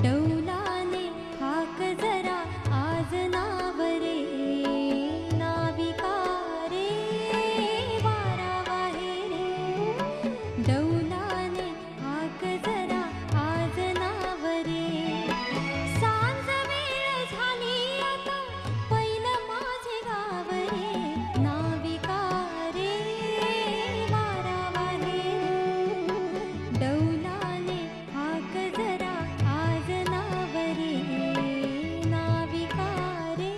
डौलाने हाक जरा आज नावरे नाविका रे वारा वाहे रे डौलाने हाक जरा आज नावरे सांज वेळ झाली आता पैल माझे गाव रे नाविका रे वारा वाहे डौलाने हाक जरा आज नावरे नाविका रे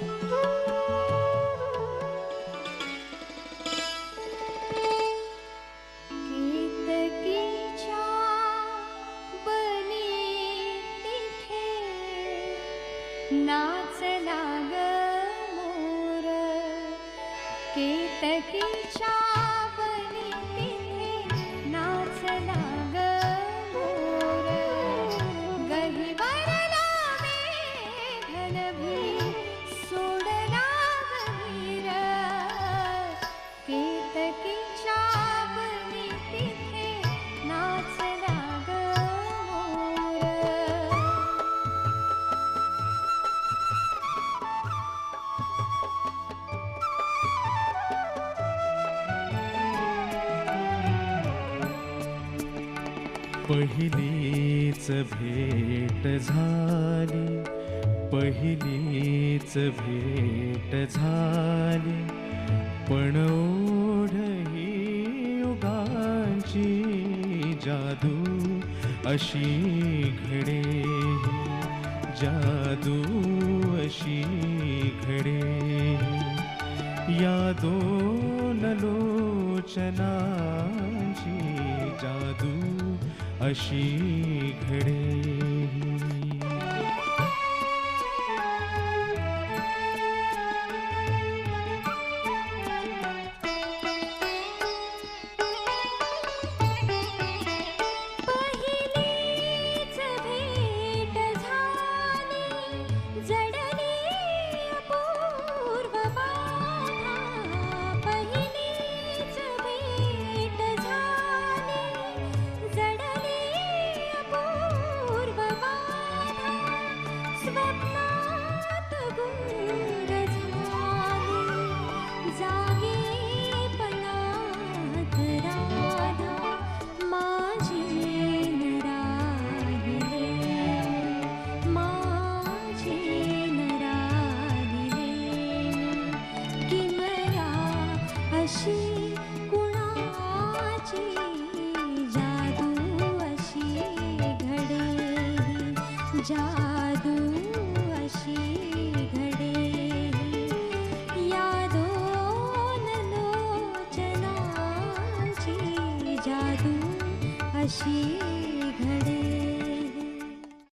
केतकीच्या बनी तिथे नाचला ग मोर केतकीच्या बनी तिथे नाचला ग मोर गहिवरला मेघनभी सोडला गहीर केतकीच्या बनी तिथे नाचला ग मोर पहिलीच भेट झाली, पहिलीच भेट झाली, पण ओढ ही युगांची जादू अशी घडे, जादू अशी घडे, या दोन लोचनांची जादू अशी घडे. पहिलीच भेट झाली जडली अपूर्व बाधा पहिलीच भेट झाली जडली अपूर्व बाधा स्वप्नात गूढ झाली जागेपणात राधा माझी न राहिली माझी न राहिली किमया अशी कुणाची जादू अशी घडे जादू अशी घडे या दोन लोचनांची जादू अशी